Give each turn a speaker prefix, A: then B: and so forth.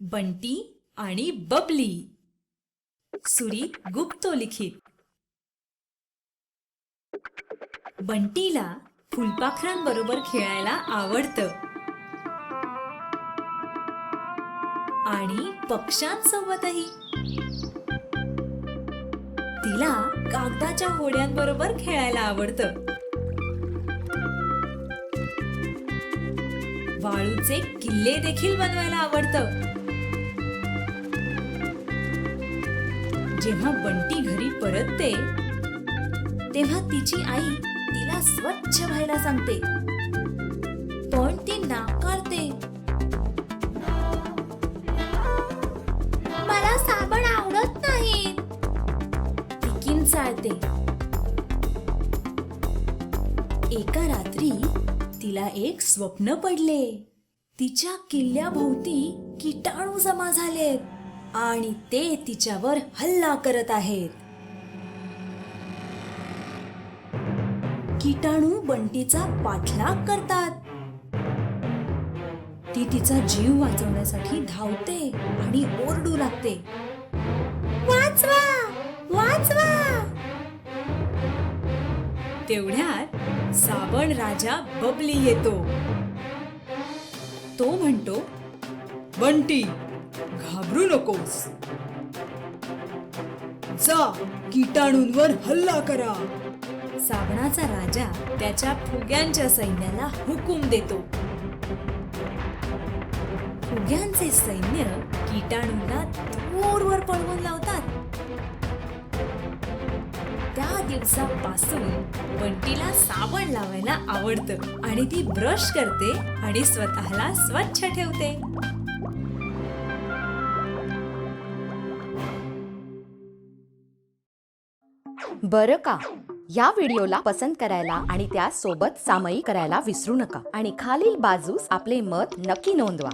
A: बंटी आणि बबली. सुरीत गुप्तोलिखित. बंटीला फुलपाखरांबरोबर खेळायला आवडतं आणि पक्ष्यांसोबतही. तिला कागदाच्या होड्यांबरोबर खेळायला आवडतं. वाळूचे किल्ले देखील बनवायला आवडतं. जेव्हा बंटी घरी परतते तेव्हा तिची आई तिला स्वच्छ व्हायला सांगते, पण ती नाकारते. मला साबण आवडत नाही, ती किंचाळते. एका रात्री तिला एक स्वप्न पडले. तिच्या किल्ल्याभोवती किटाणू जमा झालेत आणि ते तिच्यावर हल्ला करत आहेत. किटाणू बंटीचा पाठलाग करतात. ती तिचा जीव वाचवण्यासाठी धावते आणि ओरडू लागते, वाचवा, वाचवा. तेवढ्यात साबण राजा बबली येतो. तो म्हणतो, बंटी, घाबरू नकोस. जा, किटाणूंवर हल्ला करा. साबणाचा राजा त्याच्या फुग्यांच्या सैन्याला हुकूम देतो. फुग्यांचे सैन्य किटाणूंना दूरवर पळवून लावतात. त्या दिवसापासून बंटीला साबण लावायला आवडतं आणि ती ब्रश करते आणि स्वतःला स्वच्छ ठेवते.
B: बरं का, या व्हिडिओला पसंत करायला आणि त्यासोबत सामायिक करायला विसरू नका आणि खालील बाजूस आपले मत नक्की नोंदवा.